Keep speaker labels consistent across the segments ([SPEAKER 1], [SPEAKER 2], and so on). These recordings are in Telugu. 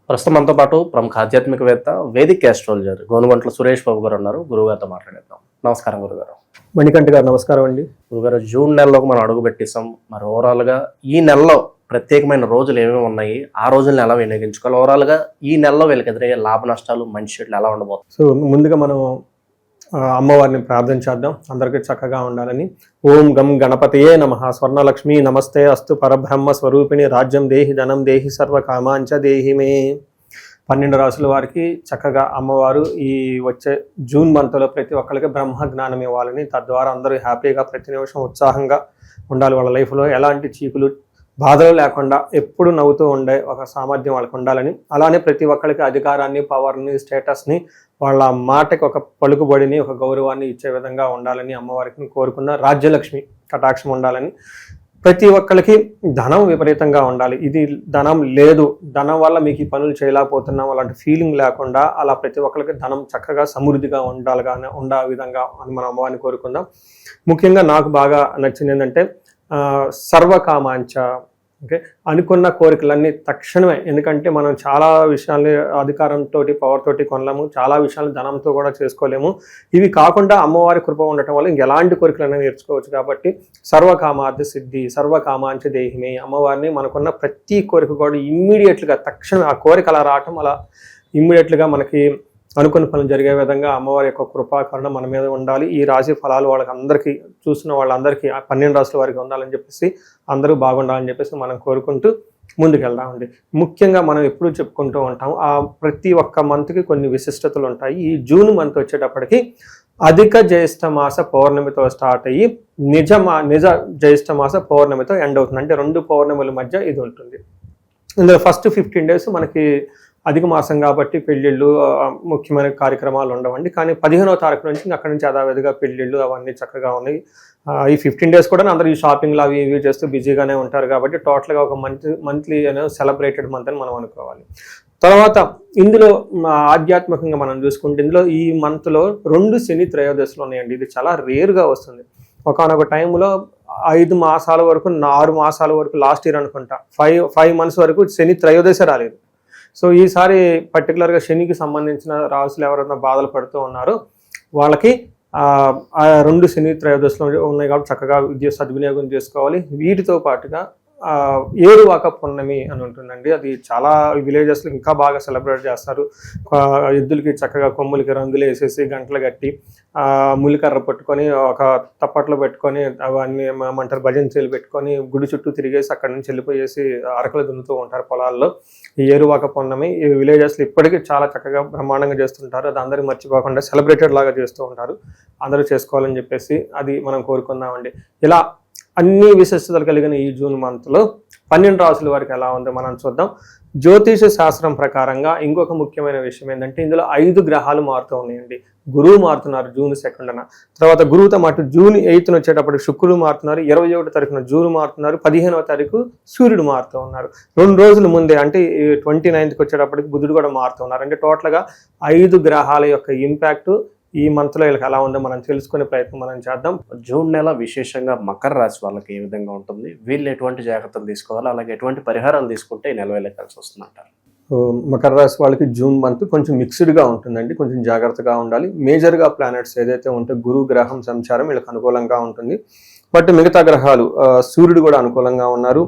[SPEAKER 1] ప్రస్తుతం మనతో పాటు ప్రముఖ ఆధ్యాత్మికవేత్త వేదిక్ ఆస్ట్రాలజర్ గోనుగంట్ల సురేష్ బాబు గారు ఉన్నారు. గురువుగారితో మాట్లాడేద్దాం. నమస్కారం గురుగారు.
[SPEAKER 2] మణికంఠ గారు నమస్కారం అండి.
[SPEAKER 1] గురుగారు, జూన్ నెలలోకి మనం అడుగు పెట్టేసాం. మరి ఓవరాల్గా ఈ నెలలో ప్రత్యేకమైన రోజులు ఏమేమి ఉన్నాయి, ఆ రోజులను ఎలా వినియోగించుకోవాలి, ఓవరాల్గా ఈ నెలలో వీళ్ళకి ఎదురయ్యే లాభ నష్టాలు మంచి చెట్లు ఎలా ఉండబోతుంది?
[SPEAKER 2] సో ముందుగా మనం అమ్మవారిని ప్రార్థన చేద్దాం, అందరికీ చక్కగా ఉండాలని. ఓం గం గణపతయే నమః. స్వర్ణలక్ష్మి నమస్తే అస్తు పరబ్రహ్మ స్వరూపిణి రాజ్యం దేహి ధనం దేహి సర్వ కామాంచ దేహి మే. 12 రాసుల వారికి చక్కగా అమ్మవారు ఈ వచ్చే జూన్ మంత్లో ప్రతి ఒక్కరికి బ్రహ్మ జ్ఞానం ఇవ్వాలని, తద్వారా అందరూ హ్యాపీగా ప్రతి నిమిషం ఉత్సాహంగా ఉండాలి. వాళ్ళ లైఫ్లో ఎలాంటి చీకులు బాధలు లేకుండా ఎప్పుడు నవ్వుతూ ఉండే ఒక సామర్థ్యం వాళ్ళకి ఉండాలని, అలానే ప్రతి ఒక్కరికి అధికారాన్ని, పవర్ని, స్టేటస్ని, వాళ్ళ మాటకి ఒక పలుకుబడిని, ఒక గౌరవాన్ని ఇచ్చే విధంగా ఉండాలని అమ్మవారికి కోరుకున్న. రాజ్యలక్ష్మి కటాక్షం ఉండాలని, ప్రతి ఒక్కరికి ధనం విపరీతంగా ఉండాలి. ఇది ధనం లేదు, ధనం వల్ల మీకు ఈ పనులు చేయలేకపోతున్నాం అలాంటి ఫీలింగ్ లేకుండా అలా ప్రతి ఒక్కరికి ధనం చక్కగా సమృద్ధిగా ఉండే విధంగా అని మనం అమ్మవారిని కోరుకుందాం. ముఖ్యంగా నాకు బాగా నచ్చింది ఏంటంటే సర్వకామాంచ. ఓకే, అనుకున్న కోరికలన్నీ తక్షణమే. ఎందుకంటే మనం చాలా విషయాల్ని అధికారంతో, పవర్ తోటి కొనలేము, చాలా విషయాలు ధనంతో కూడా చేసుకోలేము. ఇవి కాకుండా అమ్మవారి కృప ఉండటం వల్ల ఇంకెలాంటి కోరికలైనా నేర్చుకోవచ్చు. కాబట్టి సర్వకామార్థ సిద్ధి సర్వకామాంచ దేహిమే. అమ్మవారిని మనకున్న ప్రతి కోరిక కూడా ఇమ్మీడియట్గా తక్షణం ఆ కోరిక అలా రావటం, అలా ఇమ్మీడియట్గా మనకి అనుకున్న పనులు జరిగే విధంగా అమ్మవారి యొక్క కృపాకరణ మన మీద ఉండాలి. ఈ రాశి ఫలాలు వాళ్ళకి అందరికీ, చూసిన వాళ్ళందరికీ 12 రాశుల వారికి ఉండాలని చెప్పేసి, అందరూ బాగుండాలని చెప్పేసి మనం కోరుకుంటూ ముందుకెళ్దామండి. ముఖ్యంగా మనం ఎప్పుడూ చెప్పుకుంటూ ఉంటాం, ఆ ప్రతి ఒక్క మంత్కి కొన్ని విశిష్టతలు ఉంటాయి. ఈ జూన్ మంత్ వచ్చేటప్పటికి అధిక జ్యేష్ఠ మాస పౌర్ణమితో స్టార్ట్ అయ్యి నిజ జ్యేష్ఠ మాస పౌర్ణమితో ఎండ్ అవుతుంది. అంటే 2 పౌర్ణముల మధ్య ఇది ఉంటుంది. ఇందులో ఫస్ట్ 15 days మనకి అధిక మాసం కాబట్టి పెళ్ళిళ్ళు, ముఖ్యమైన కార్యక్రమాలు ఉండవండి. కానీ 15వ తారీఖు నుంచి అక్కడి నుంచి యథావిధిగా పెళ్ళిళ్ళు అవన్నీ చక్కగా ఉన్నాయి. ఈ 15 days కూడా అందరూ ఈ షాపింగ్లు అవి ఇవి చేస్తూ బిజీగానే ఉంటారు. కాబట్టి టోటల్గా ఒక మంత్లీ సెలబ్రేటెడ్ మంత్ అని మనం అనుకోవాలి. తర్వాత ఇందులో ఆధ్యాత్మికంగా మనం చూసుకుంటే, ఇందులో ఈ మంత్లో 2 శని త్రయోదశులు ఉన్నాయండి. ఇది చాలా రేర్గా వస్తుంది. ఒకనొక టైంలో 5 మాసాల వరకు, 6 మాసాల వరకు, లాస్ట్ ఇయర్ అనుకుంటా 5 months వరకు శని త్రయోదశ రాలేదు. సో ఈసారి పర్టికులర్గా శనికి సంబంధించిన రాసులు ఎవరైనా బాధలు పడుతూ ఉన్నారో వాళ్ళకి ఆ 2 శని త్రయోదశులు ఉన్నాయి కాబట్టి చక్కగా సద్వినియోగం చేసుకోవాలి. వీటితో పాటుగా ఏరువాక పున్నమి అని ఉంటుందండి. అది చాలా విలేజెస్లో ఇంకా బాగా సెలబ్రేట్ చేస్తారు. ఎద్దులకి చక్కగా కొమ్ములకి రంగులు వేసేసి, గంటలు కట్టి, ములికర్ర పట్టుకొని, ఒక తప్పట్లో పెట్టుకొని, అవన్నీ ఏమంటారు భజనచీలు పెట్టుకొని గుడి చుట్టూ తిరిగేసి అక్కడి నుంచి వెళ్ళిపోయేసి అరకలు దున్నుతూ ఉంటారు పొలాల్లో. ఈ ఏరువాక పున్నమి ఈ విలేజెస్లో ఇప్పటికీ చాలా చక్కగా బ్రహ్మాండంగా చేస్తుంటారు. అది అందరూ మర్చిపోకుండా సెలబ్రేటెడ్ లాగా చేస్తూ ఉంటారు. అందరూ చేసుకోవాలని చెప్పేసి అది మనం కోరుకుందామండి. ఇలా అన్ని విశిష్టతలు కలిగిన ఈ జూన్ మంత్లో 12 రాసుల వారికి ఎలా ఉందో మనం చూద్దాం. జ్యోతిష శాస్త్రం ప్రకారంగా ఇంకొక ముఖ్యమైన విషయం ఏంటంటే, ఇందులో 5 గ్రహాలు మారుతూ ఉన్నాయండి. గురువు మారుతున్నారు జూన్ 2న. తర్వాత గురువుతో మాటు జూన్ 8న వచ్చేటప్పుడు శుక్రుడు మారుతున్నారు. 21వ తారీఖున జూన్ మారుతున్నారు. 15వ తారీఖు సూర్యుడు మారుతూ ఉన్నారు. 2 రోజుల ముందే అంటే 29కి వచ్చేటప్పటికి బుధుడు కూడా మారుతూ ఉన్నారు. అంటే టోటల్గా 5 గ్రహాల యొక్క ఇంపాక్ట్ ఈ మంత్లో వీళ్ళకి ఎలా ఉందో మనం తెలుసుకునే ప్రయత్నం మనం చేద్దాం.
[SPEAKER 1] జూన్ నెల విశేషంగా మకర రాశి వాళ్ళకి ఏ విధంగా ఉంటుంది, వీళ్ళు ఎటువంటి జాగ్రత్తలు తీసుకోవాలి, అలాగే ఎటువంటి పరిహారాలు తీసుకుంటే ఈ నెల వెళ్ళకాల్సి వస్తుందంటారు?
[SPEAKER 2] మకర రాశి వాళ్ళకి జూన్ మంత్ కొంచెం మిక్స్డ్గా ఉంటుందండి. కొంచెం జాగ్రత్తగా ఉండాలి. మేజర్గా ప్లానెట్స్ ఏదైతే ఉంటే గురు గ్రహం సంచారం వీళ్ళకి అనుకూలంగా ఉంటుంది. బట్ మిగతా గ్రహాలు సూర్యుడు కూడా అనుకూలంగా ఉన్నారు,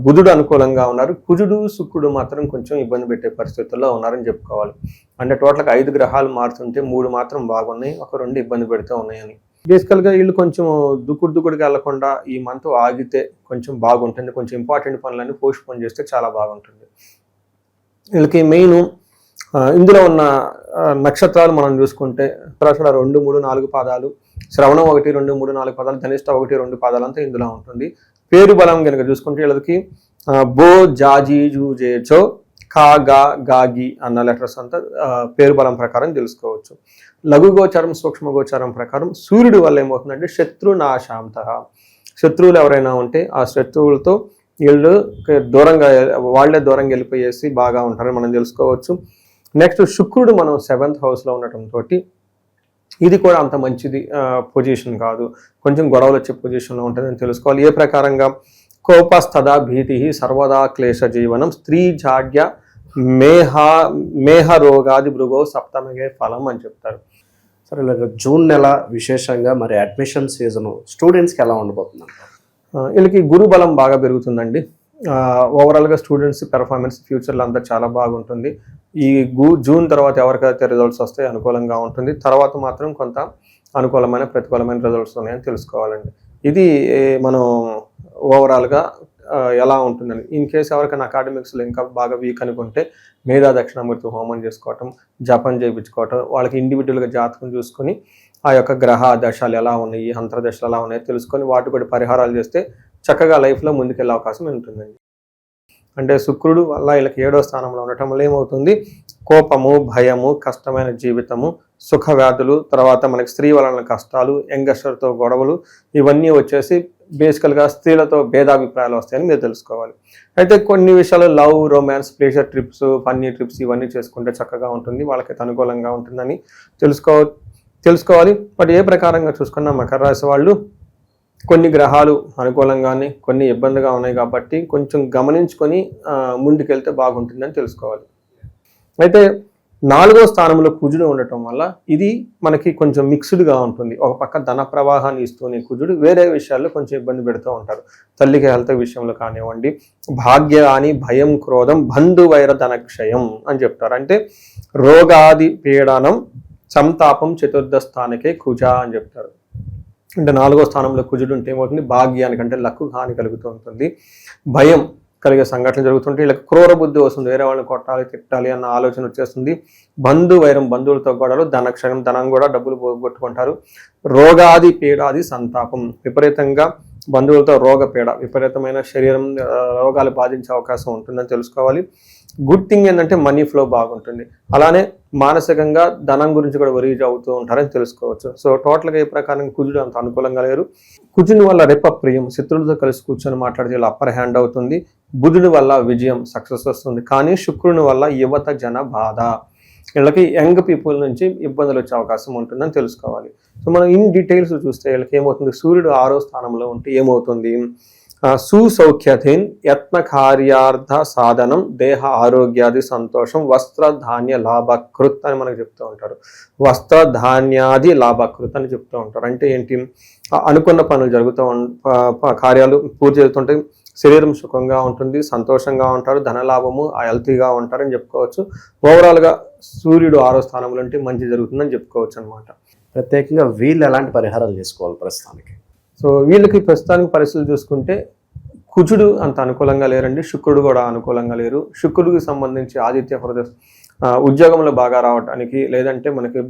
[SPEAKER 2] బుధుడు అనుకూలంగా ఉన్నారు, కుజుడు శుక్రుడు మాత్రం కొంచెం ఇబ్బంది పెట్టే పరిస్థితుల్లో ఉన్నారని చెప్పుకోవాలి. అంటే టోటల్గా 5 గ్రహాలు మారుతుంటే 3 మాత్రం బాగున్నాయి, ఒక 2 ఇబ్బంది పెడుతూ ఉన్నాయని. బేసికల్గా వీళ్ళు కొంచెం దుక్కుడుగా వెళ్లకుండా ఈ మంత్ ఆగితే కొంచెం బాగుంటుంది. కొంచెం ఇంపార్టెంట్ పనులన్నీ పోస్ట్పోన్ చేస్తే చాలా బాగుంటుంది. వీళ్ళకి మెయిన్ ఇందులో ఉన్న నక్షత్రాలు మనం చూసుకుంటే ఉత్తరాషాఢ 2, 3, 4 పాదాలు, శ్రవణం 1, 2, 3, 4 పాదాలు, ధనిష్ట 1, 2 పాదాలు అంతా ఇందులో ఉంటుంది. పేరు బలం కనుక చూసుకుంటే వీళ్ళకి బో, జాజీ, జూజే, చో, కా, గా, గాగి అన్న లెటర్స్ అంతా పేరు బలం ప్రకారం తెలుసుకోవచ్చు. లఘు గోచారం, సూక్ష్మ గోచారం ప్రకారం సూర్యుడు వల్ల ఏమవుతుందంటే శత్రునాశాంత. శత్రువులు ఎవరైనా ఉంటే ఆ శత్రువులతో వీళ్ళు వాళ్ళే దూరంగా వెళ్ళిపోయేసి బాగా ఉంటారని మనం తెలుసుకోవచ్చు. నెక్స్ట్ శుక్రుడు మనం 7th హౌస్లో ఉండటంతో ఇది కూడా అంత మంచిది పొజిషన్ కాదు, కొంచెం గొడవలు వచ్చే పొజిషన్లో ఉంటుందని తెలుసుకోవాలి. ఏ ప్రకారంగా కోపస్తదా భీతి సర్వదా క్లేశ జీవనం స్త్రీ జాడ్య మేహ రోగాది భృగో సప్తమిగే ఫలం అని చెప్తారు.
[SPEAKER 1] సరే, ఇలాగ జూన్ నెల విశేషంగా మరి అడ్మిషన్ సీజన్ స్టూడెంట్స్కి ఎలా ఉండబోతుంది?
[SPEAKER 2] వీళ్ళకి గురు బలం బాగా పెరుగుతుందండి. ఓవరాల్గా స్టూడెంట్స్ పెర్ఫార్మెన్స్ ఫ్యూచర్లో అంతా చాలా బాగుంటుంది. ఈ జూన్ తర్వాత ఎవరికైతే రిజల్ట్స్ వస్తాయి అనుకూలంగా ఉంటుంది. తర్వాత మాత్రం కొంత అనుకూలమైన ప్రతికూలమైన రిజల్ట్స్ ఉన్నాయని తెలుసుకోవాలండి. ఇది మనం ఓవరాల్గా ఎలా ఉంటుందని. ఇన్ కేసు ఎవరికైనా అకాడమిక్స్లో ఇంకా బాగా వీక్ అనుకుంటే మేధా దక్షిణామూర్తి హోమం చేసుకోవటం, జపం చేయించుకోవటం, వాళ్ళకి ఇండివిజువల్గా జాతకం చూసుకొని ఆ యొక్క గ్రహ దశలు ఎలా ఉన్నాయి, అంతర్దశలు ఎలా ఉన్నాయి తెలుసుకొని వాటి కూడా పరిహారాలు చేస్తే చక్కగా లైఫ్లో ముందుకెళ్ళే అవకాశం ఉంటుందండి. అంటే శుక్రుడు వల్ల వీళ్ళకి 7వ స్థానంలో ఉండటం వల్ల ఏమవుతుంది, కోపము, భయము, కష్టమైన జీవితము, సుఖ వ్యాధులు, తర్వాత మనకి స్త్రీ వలన కష్టాలు, యంగస్టర్తో గొడవలు, ఇవన్నీ వచ్చేసి బేసికల్గా స్త్రీలతో భేదాభిప్రాయాలు వస్తాయని మీరు తెలుసుకోవాలి. అయితే కొన్ని విషయాలు love, romance, pleasure trips, funny trips ఇవన్నీ చేసుకుంటే చక్కగా ఉంటుంది, వాళ్ళకైతే అనుకూలంగా ఉంటుందని తెలుసుకోవాలి. బట్ ఏ ప్రకారంగా చూసుకున్నా మకర రాశి వాళ్ళు కొన్ని గ్రహాలు అనుకూలంగానే కొన్ని ఇబ్బందిగా ఉన్నాయి కాబట్టి కొంచెం గమనించుకొని ముందుకెళ్తే బాగుంటుందని తెలుసుకోవాలి. అయితే 4వ స్థానంలో కుజుడు ఉండటం వల్ల ఇది మనకి కొంచెం మిక్స్డ్గా ఉంటుంది. ఒక పక్క ధన ప్రవాహాన్ని ఇస్తూనే కుజుడు వేరే విషయాల్లో కొంచెం ఇబ్బంది పెడుతూ ఉంటారు. తల్లికి హెల్త్ విషయంలో కానివ్వండి, భాగ్యాని, భయం, క్రోధం, బంధువైర ధనక్షయం అని చెప్తారు. అంటే రోగాది పీడనం, సంతాపం, చతుర్థ స్థానికే కుజ అని చెప్తారు. అంటే 4వ స్థానంలో కుజుడు ఉంటే ఏమవుతుంది, భాగ్యానికి అంటే లక్కు హాని కలుగుతూ ఉంటుంది, భయం కలిగే సంఘటనలు జరుగుతుంటే వీళ్ళకి క్రూర బుద్ధి వస్తుంది, వేరే వాళ్ళని కొట్టాలి తిట్టాలి అన్న ఆలోచన వచ్చేస్తుంది, బంధువైరం, బంధువులతో గొడవలు, ధనక్షయం, ధనం కూడా డబ్బులు పోగొట్టుకుంటారు, రోగాది పీడాది సంతాపం, విపరీతంగా బంధువులతో రోగపీడ, విపరీతమైన శరీరం రోగాలు బాధించే అవకాశం ఉంటుందని తెలుసుకోవాలి. గుడ్ థింగ్ ఏంటంటే మనీ ఫ్లో బాగుంటుంది, అలానే మానసికంగా ధనం గురించి కూడా వరీజ్ అవుతూ ఉంటారని తెలుసుకోవచ్చు. సో టోటల్గా ఈ ప్రకారం కుజుడు అంత అనుకూలంగా లేరు. కుజుని వల్ల రెప్ప ప్రియం, శత్రువులతో కలిసి కూర్చొని మాట్లాడితే ఇలా అప్పర్ హ్యాండ్ అవుతుంది. బుధుడి వల్ల విజయం, సక్సెస్ వస్తుంది. కానీ శుక్రుని వల్ల యువత జన బాధ, వీళ్ళకి యంగ్ పీపుల్ నుంచి ఇబ్బందులు వచ్చే అవకాశం ఉంటుందని తెలుసుకోవాలి. సో మనం ఇన్ డీటెయిల్స్ చూస్తే వీళ్ళకి ఏమవుతుంది, సూర్యుడు 6వ స్థానంలో ఉంటే ఏమవుతుంది, సుసౌఖ్యథిన్, యత్న కార్యార్థ సాధనం, దేహ ఆరోగ్యాది సంతోషం, వస్త్ర ధాన్య లాభకృత్ అని మనకు చెప్తూ ఉంటారు. వస్త్ర ధాన్యాది లాభకృత్ అని చెప్తూ ఉంటారు. అంటే ఏంటి, అనుకున్న పనులు జరుగుతూ కార్యాలు పూర్తి చేస్తుంటాయి, శరీరం సుఖంగా ఉంటుంది, సంతోషంగా ఉంటారు, ధనలాభము, హెల్తీగా ఉంటారని చెప్పుకోవచ్చు. ఓవరాల్గా సూర్యుడు 6వ స్థానంలో ఉంటే మంచి జరుగుతుందని చెప్పుకోవచ్చు అనమాట.
[SPEAKER 1] ప్రత్యేకంగా వీళ్ళు ఎలాంటి పరిహారాలు చేసుకోవాలి ప్రస్తుతానికి?
[SPEAKER 2] సో వీళ్ళకి ప్రస్తుతానికి పరిస్థితులు చూసుకుంటే కుజుడు అంత అనుకూలంగా లేరండి, శుక్రుడు కూడా అనుకూలంగా లేరు. శుక్రుడికి సంబంధించి ఆదిత్య హృదయ ఉద్యోగంలో బాగా రావడానికి, లేదంటే మనకి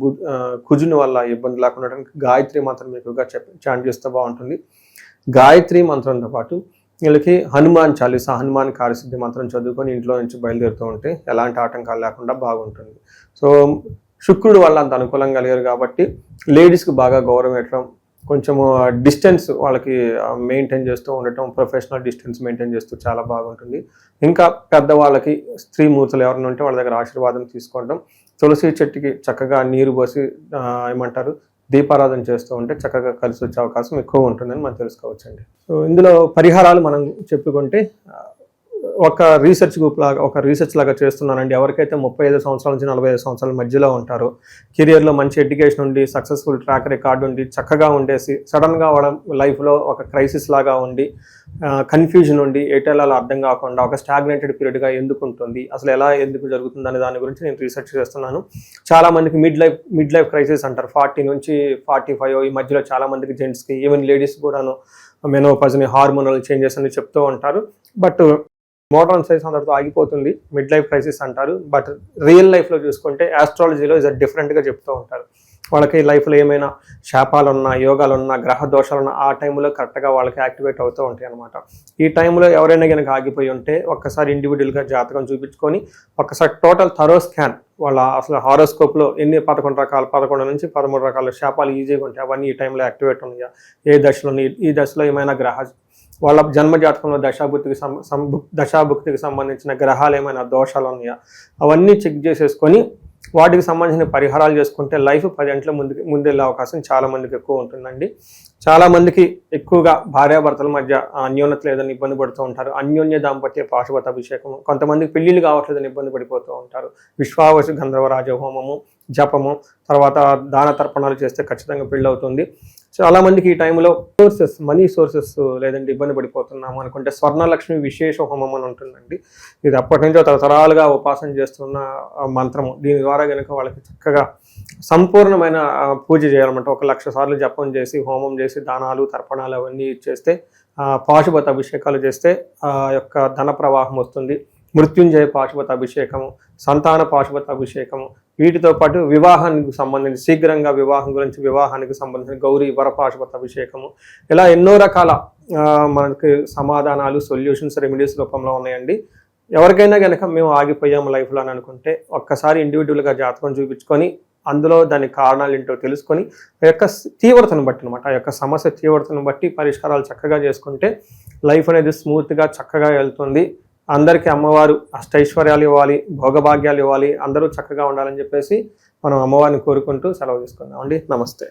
[SPEAKER 2] కుజుని వల్ల ఇబ్బంది లేకుండా గాయత్రి మంత్రం ఎక్కువగా చాంట్ చేస్తే బాగుంటుంది. గాయత్రి మంత్రంతో పాటు వీళ్ళకి హనుమాన్ చాలీసా, హనుమాన్ కార్యసిద్ధి మంత్రం చదువుకొని ఇంట్లో నుంచి బయలుదేరుతూ ఉంటే ఎలాంటి ఆటంకాలు లేకుండా బాగుంటుంది. సో శుక్రుడు వల్ల అంత అనుకూలంగా లేరు కాబట్టి లేడీస్కి బాగా గౌరవం ఇవ్వడం, కొంచెము డిస్టెన్స్ వాళ్ళకి మెయింటైన్ చేస్తూ ఉండటం, ప్రొఫెషనల్ డిస్టెన్స్ మెయింటైన్ చేస్తూ చాలా బాగుంటుంది. ఇంకా పెద్దవాళ్ళకి స్త్రీమూర్తులు ఎవరైనా ఉంటే వాళ్ళ దగ్గర ఆశీర్వాదం తీసుకోవడం, తులసి చెట్టుకి చక్కగా నీరు పోసి ఏమంటారు దీపారాధన చేస్తూ ఉంటే చక్కగా కలిసి వచ్చే అవకాశం ఎక్కువ ఉంటుందని మనం తెలుసుకోవచ్చండి. సో ఇందులో పరిహారాలు మనం చెప్పుకుంటే ఒక రీసెర్చ్ లాగా చేస్తున్నానండి. ఎవరికైతే 35 సంవత్సరాల నుంచి 45 సంవత్సరాల మధ్యలో ఉంటారో, కెరియర్లో మంచి ఎడ్యుకేషన్ ఉండి, సక్సెస్ఫుల్ ట్రాక్ రికార్డు ఉండి, చక్కగా ఉండేసి సడన్గా వాళ్ళ లైఫ్లో ఒక క్రైసిస్ లాగా ఉండి, కన్ఫ్యూజన్ ఉండి, ఎటెలాలో అర్థం కాకుండా ఒక స్టాగ్నేటెడ్ పీరియడ్గా ఎందుకు ఉంటుంది, అసలు ఎలా ఎందుకు జరుగుతుంది అనే దాని గురించి నేను రీసెర్చ్ చేస్తున్నాను. చాలామందికి మిడ్ లైఫ్ క్రైసిస్ అంటారు, 40 నుంచి 45 ఈ మధ్యలో చాలామందికి జెంట్స్కి, ఈవెన్ లేడీస్ కూడాను మెనోపాజ్ని, హార్మోనల్ చేంజెస్ అని చెప్తూ ఉంటారు. బట్ మోడర్న్ సైన్స్ అందరితో ఆగిపోతుంది, మిడ్ లైఫ్ క్రైసిస్ అంటారు. బట్ రియల్ లైఫ్లో చూసుకుంటే ఆస్ట్రాలజీలో ఇది డిఫరెంట్గా చెప్తూ ఉంటారు. వాళ్ళకి లైఫ్లో ఏమైనా శాపాలు ఉన్నా, యోగాలు ఉన్నా, గ్రహ దోషాలు ఉన్నా ఆ టైంలో కరెక్ట్గా వాళ్ళకి యాక్టివేట్ అవుతూ ఉంటాయి అనమాట. ఈ టైంలో ఎవరైనా కనుక ఆగిపోయి ఉంటే ఒక్కసారి ఇండివిజువల్గా జాతకం చూపించుకొని ఒకసారి టోటల్ థరో స్కాన్, వాళ్ళ అసలు హారోస్కోప్లో ఎన్ని 11 నుంచి 13 రకాల శాపాలు ఈజీగా ఉంటాయి, అవన్నీ ఈ టైంలో యాక్టివేట్ ఉన్నాయా, ఏ దశలో, ఈ దశలో ఏమైనా వాళ్ళ జన్మ జాతకంలో దశాభుక్తికి సంబంధించిన గ్రహాలు ఏమైనా దోషాలు ఉన్నాయా, అవన్నీ చెక్ చేసేసుకొని వాటికి సంబంధించిన పరిహారాలు చేసుకుంటే లైఫ్ 10 గంటల ముందెళ్ళే అవకాశం చాలా మందికి ఎక్కువ ఉంటుందండి. చాలా మందికి ఎక్కువగా భార్యాభర్తల మధ్య అన్యోన్యత లేదని ఇబ్బంది పడుతూ ఉంటారు. అన్యోన్య దాంపత్య పాశుపత అభిషేకము, కొంతమందికి పెళ్లిళ్ళు కావట్లేదని ఇబ్బంది పడిపోతూ ఉంటారు. విశ్వావసు గంధర్వరాజ హోమము, జపము, తర్వాత దాన తర్పణాలు చేస్తే ఖచ్చితంగా పెళ్ళి అవుతుంది. చాలా మందికి ఈ టైంలో మనీ సోర్సెస్ లేదంటే ఇబ్బంది పడిపోతున్నాము అనుకుంటే స్వర్ణలక్ష్మి విశేష హోమం అని ఉంటుందండి. ఇది అప్పటి నుంచో తరతరాలుగా ఉపాసన చేస్తున్న మంత్రము. దీని ద్వారా కనుక వాళ్ళకి చక్కగా సంపూర్ణమైన పూజ చేయాలన్నమాట. 1,00,000 సార్లు జపం చేసి, హోమం చేసి, దానాలు తర్పణాలు అవన్నీ చేస్తే, పాశుపత అభిషేకాలు చేస్తే ఆ యొక్క ధన ప్రవాహం వస్తుంది. మృత్యుంజయ పాశుపత అభిషేకము, సంతాన పాశుపత అభిషేకము, వీటితో పాటు వివాహానికి సంబంధించి శీఘ్రంగా వివాహానికి సంబంధించిన గౌరీ వర పాశుపత అభిషేకము, ఇలా ఎన్నో రకాల మనకి సమాధానాలు, సొల్యూషన్స్, రెమెడీస్ రూపంలో ఉన్నాయండి. ఎవరికైనా కనుక మేము ఆగిపోయాము లైఫ్లో అని అనుకుంటే ఒక్కసారి ఇండివిజువల్గా జాతకం చూపించుకొని అందులో దాని కారణాలు ఏంటో తెలుసుకొని ఆ యొక్క తీవ్రతను బట్టి అనమాట, ఆ యొక్క సమస్య తీవ్రతను బట్టి పరిష్కారాలు చక్కగా చేసుకుంటే లైఫ్ అనేది స్మూత్గా చక్కగా వెళ్తుంది. అందరికీ అమ్మవారు అష్టైశ్వర్యాలు ఇవ్వాలి, భోగభాగ్యాలు ఇవ్వాలి, అందరూ చక్కగా ఉండాలని చెప్పేసి మనం అమ్మవారిని కోరుకుంటూ సెలవు తీసుకుందాం అండి. నమస్తే.